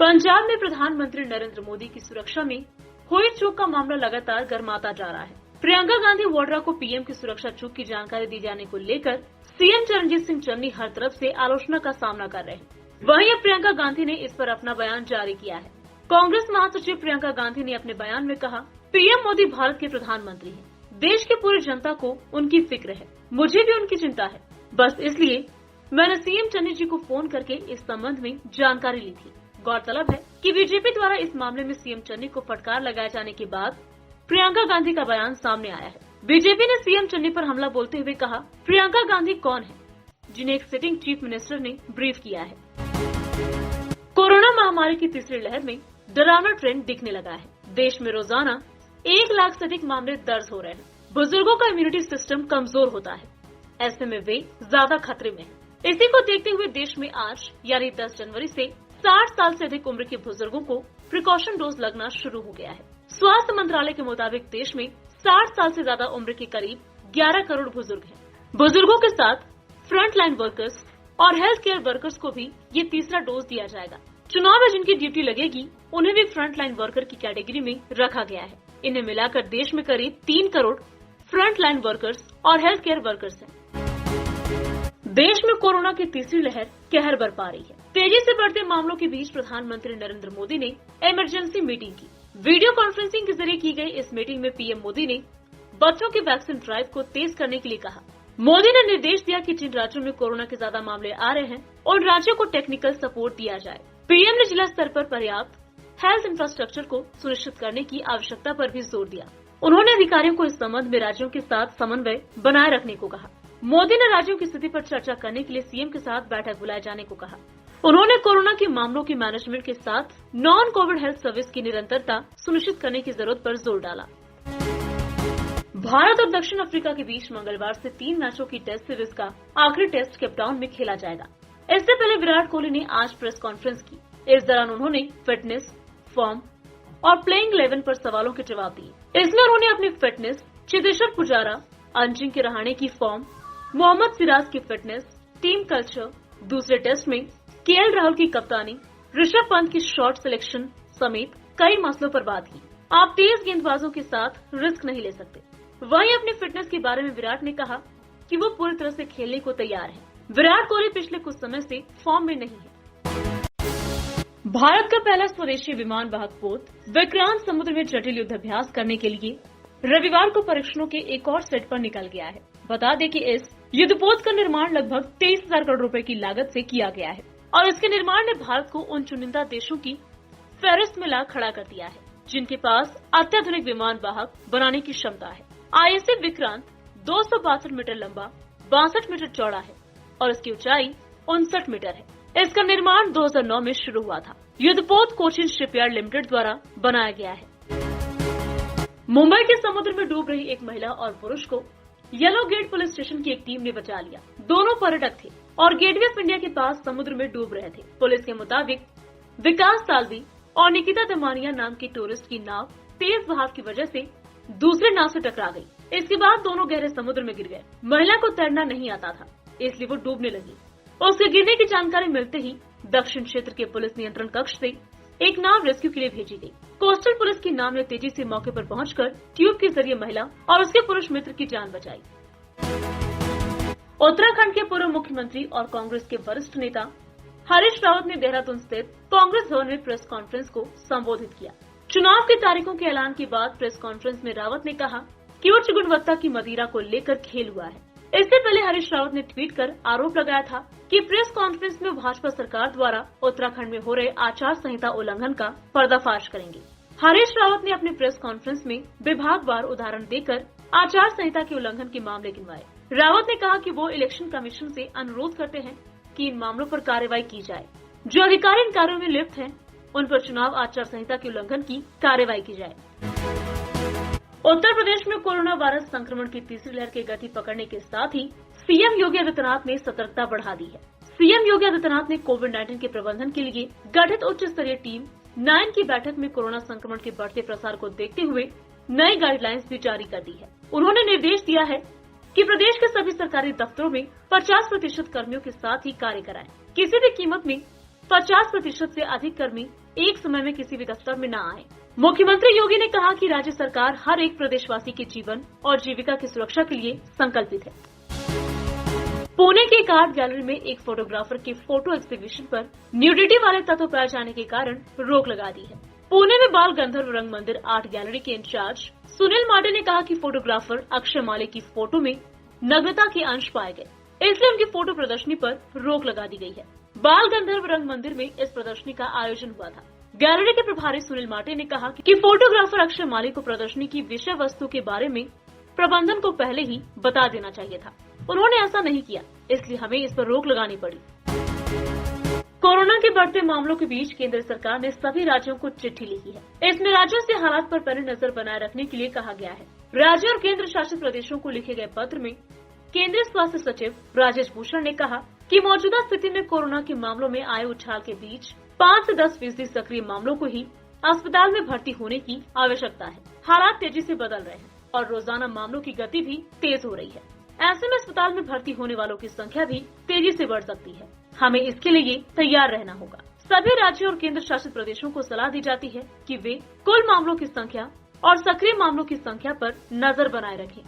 पंजाब में प्रधानमंत्री नरेंद्र मोदी की सुरक्षा में हुई चूक का मामला लगातार गर्माता जा रहा है। प्रियंका गांधी वाड्रा को पीएम की सुरक्षा चूक की जानकारी दी जाने को लेकर सीएम चरणजीत सिंह चन्नी हर तरफ से आलोचना का सामना कर रहे हैं। वहीं अब प्रियंका गांधी ने इस पर अपना बयान जारी किया है। कांग्रेस महासचिव प्रियंका गांधी ने अपने बयान में कहा, पीएम मोदी भारत के प्रधानमंत्री हैं। देश की पूरी जनता को उनकी फिक्र है, मुझे भी उनकी चिंता है। बस इसलिए मैंने सीएम चन्नी जी को फोन करके इस संबंध में जानकारी ली थी। गौरतलब है कि बीजेपी द्वारा इस मामले में सीएम चन्नी को फटकार लगाए जाने के बाद प्रियंका गांधी का बयान सामने आया है। बीजेपी ने सीएम चन्नी पर हमला बोलते हुए कहा, प्रियंका गांधी कौन है जिन्हें एक सिटिंग चीफ मिनिस्टर ने ब्रीफ किया है। कोरोना महामारी की तीसरी लहर में डरावना ट्रेंड दिखने लगा है। देश में रोजाना 1 लाख से अधिक मामले दर्ज हो रहे हैं। बुजुर्गों का इम्यूनिटी सिस्टम कमजोर होता है, ऐसे में वे ज्यादा खतरे में हैं। इसी को देखते हुए देश में आज यानी 10 जनवरी से 60 साल से अधिक उम्र के बुजुर्गों को प्रिकॉशन डोज लगना शुरू हो गया है। स्वास्थ्य मंत्रालय के मुताबिक देश में 60 साल से ज्यादा उम्र के करीब 11 करोड़ बुजुर्ग हैं। बुजुर्गों के साथ फ्रंट लाइन वर्कर्स और हेल्थ केयर वर्कर्स को भी ये तीसरा डोज दिया जाएगा। चुनाव में जिनकी ड्यूटी लगेगी उन्हें भी फ्रंट लाइन वर्कर की कैटेगरी में रखा गया है। इन्हें मिलाकर देश में करीब 3 करोड़ फ्रंट लाइन वर्कर्स और हेल्थ केयर वर्कर्स हैं। देश में कोरोना की तीसरी लहर कहर बरपा रही है। तेजी से बढ़ते मामलों के बीच प्रधानमंत्री नरेंद्र मोदी ने इमरजेंसी मीटिंग की। वीडियो कॉन्फ्रेंसिंग के जरिए की गई इस मीटिंग में पीएम मोदी ने बच्चों की वैक्सीन ड्राइव को तेज करने के लिए कहा। मोदी ने निर्देश दिया कि जिन राज्यों में कोरोना के ज्यादा मामले आ रहे हैं उन राज्यों को टेक्निकल सपोर्ट दिया जाए। पीएम ने जिला स्तर पर पर्याप्त हेल्थ इंफ्रास्ट्रक्चर को सुनिश्चित करने की आवश्यकता पर भी जोर दिया। उन्होंने अधिकारियों को इस संबंध में राज्यों के साथ समन्वय बनाए रखने को कहा। मोदी ने राज्यों की स्थिति पर चर्चा करने के लिए सीएम के साथ बैठक बुलाए जाने को कहा। उन्होंने कोरोना के मामलों की मैनेजमेंट के साथ नॉन कोविड हेल्थ सर्विस की निरंतरता सुनिश्चित करने की जरूरत पर जोर डाला। भारत और दक्षिण अफ्रीका के बीच मंगलवार से 3 मैचों की टेस्ट सीरीज का आखिरी टेस्ट केपटाउन में खेला जाएगा। इससे पहले विराट कोहली ने आज प्रेस कॉन्फ्रेंस की। इस दौरान उन्होंने फिटनेस, फॉर्म और प्लेइंग 11 पर सवालों के जवाब दिए। इसमें उन्होंने अपनी फिटनेस, चेतेश्वर पुजारा, अजिंक्य रहाणे की फॉर्म, मोहम्मद सिराज की फिटनेस, टीम कल्चर, दूसरे टेस्ट में केएल राहुल की कप्तानी, ऋषभ पंत की शॉट सिलेक्शन समेत कई मसलों पर बात की। आप तेज गेंदबाजों के साथ रिस्क नहीं ले सकते। वहीं अपनी फिटनेस के बारे में विराट ने कहा कि वो पूरी तरह से खेलने को तैयार है। विराट कोहली पिछले कुछ समय से फॉर्म में नहीं है। भारत का पहला स्वदेशी विमान वाहक पोत विक्रांत समुद्र में जटिल युद्धाभ्यास करने के लिए रविवार को परीक्षणों के एक और सेट पर निकल गया है। बता दें कि इस युद्धपोत का निर्माण लगभग 23,000 करोड़ रुपए की लागत से किया गया है और इसके निर्माण ने भारत को उन चुनिंदा देशों की फहरिस्त में ला खड़ा कर दिया है जिनके पास अत्याधुनिक विमान वाहक बनाने की क्षमता है। आईएसएफ विक्रांत 262 मीटर लंबा, 62 मीटर चौड़ा है और इसकी ऊंचाई 59 मीटर है। इसका निर्माण 2009 में शुरू हुआ था। युद्धपोत कोचिन शिपयार्ड लिमिटेड द्वारा बनाया गया है। मुंबई के समुद्र में डूब रही एक महिला और पुरुष को येलो गेट पुलिस स्टेशन की एक टीम ने बचा लिया। दोनों पर्यटक थे और गेटवे ऑफ इंडिया के पास समुद्र में डूब रहे थे। पुलिस के मुताबिक विकास साल्वी और निकिता दमानिया नाम की टूरिस्ट की नाव तेज बहाव की वजह से दूसरे नाव से टकरा गई। इसके बाद दोनों गहरे समुद्र में गिर गए। महिला को तैरना नहीं आता था, इसलिए वो डूबने लगी। उसके गिरने की जानकारी मिलते ही दक्षिण क्षेत्र के पुलिस नियंत्रण कक्ष से एक नाव रेस्क्यू के लिए भेजी गई। कोस्टल पुलिस की नाव ने तेजी से मौके पर पहुंचकर ट्यूब के जरिए महिला और उसके पुरुष मित्र की जान बचाई। उत्तराखंड के पूर्व मुख्यमंत्री और कांग्रेस के वरिष्ठ नेता हरीश रावत ने देहरादून स्थित कांग्रेस भवन में प्रेस कॉन्फ्रेंस को संबोधित किया। चुनाव की तारीखों के ऐलान के बाद प्रेस कॉन्फ्रेंस में रावत ने कहा कि उच्च गुणवत्ता की मदिरा को लेकर खेल हुआ है। इससे पहले हरीश रावत ने ट्वीट कर आरोप लगाया था कि प्रेस कॉन्फ्रेंस में भाजपा सरकार द्वारा उत्तराखंड में हो रहे आचार संहिता उल्लंघन का पर्दाफाश करेंगे। हरीश रावत ने अपने प्रेस कॉन्फ्रेंस में विभागवार उदाहरण देकर आचार संहिता के उल्लंघन के मामले गिनवाए। रावत ने कहा कि वो इलेक्शन कमीशन से अनुरोध करते हैं कि इन मामलों पर कार्रवाई की जाए। जो अधिकारी इन कार्यों में लिप्त हैं, उन पर चुनाव आचार संहिता के उल्लंघन की कार्रवाई की जाए। उत्तर प्रदेश में कोरोना वायरस संक्रमण की तीसरी लहर की गति पकड़ने के साथ ही सीएम योगी आदित्यनाथ ने सतर्कता बढ़ा दी है। सीएम योगी आदित्यनाथ ने कोविड-19 के प्रबंधन के लिए गठित उच्च स्तरीय टीम 9 की बैठक में कोरोना संक्रमण के बढ़ते प्रसार को देखते हुए नई गाइडलाइंस भी जारी कर दी है। उन्होंने निर्देश दिया है कि प्रदेश के सभी सरकारी दफ्तरों में 50% कर्मियों के साथ ही कार्य कराएं। किसी भी कीमत में 50% से अधिक कर्मी एक समय में किसी भी दफ्तर में न आए। मुख्यमंत्री योगी ने कहा कि राज्य सरकार हर एक प्रदेशवासी के जीवन और जीविका की सुरक्षा के लिए संकल्पित है। पुणे के एक आर्ट गैलरी में एक फोटोग्राफर के फोटो एग्जीबिशन पर न्यूडिटी वाले तत्व पाए जाने के कारण रोक लगा दी है। पुणे में बाल गंधर्व रंग मंदिर आर्ट गैलरी के इंचार्ज सुनील माटे ने कहा कि फोटोग्राफर अक्षय माले की फोटो में नग्नता के अंश पाए गए, इसलिए उनकी फोटो प्रदर्शनी पर रोक लगा दी गई है। बाल गंधर्व रंग मंदिर में इस प्रदर्शनी का आयोजन हुआ था। गैलरी के प्रभारी सुनील माटे ने कहा कि फोटोग्राफर अक्षय माले को प्रदर्शनी की विषय वस्तु के बारे में प्रबंधन को पहले ही बता देना चाहिए था। उन्होंने ऐसा नहीं किया, इसलिए हमें इस पर रोक लगानी पड़ी। कोरोना के बढ़ते मामलों के बीच केंद्र सरकार ने सभी राज्यों को चिट्ठी लिखी है। इसमें राज्यों से हालात पर पैनी नजर बनाए रखने के लिए कहा गया है। राज्य और केंद्र शासित प्रदेशों को लिखे गए पत्र में केंद्रीय स्वास्थ्य सचिव राजेश भूषण ने कहा कि मौजूदा स्थिति में कोरोना के मामलों में आए उछाल के बीच 5 से 10% सक्रिय मामलों को ही अस्पताल में भर्ती होने की आवश्यकता है। हालात तेजी से बदल रहे हैं और रोजाना मामलों की गति भी तेज हो रही है। ऐसे में अस्पताल में भर्ती होने वालों की संख्या भी तेजी से बढ़ सकती है। हमें इसके लिए तैयार रहना होगा। सभी राज्यों और केंद्र शासित प्रदेशों को सलाह दी जाती है कि वे कुल मामलों की संख्या और सक्रिय मामलों की संख्या पर नजर बनाए रखें।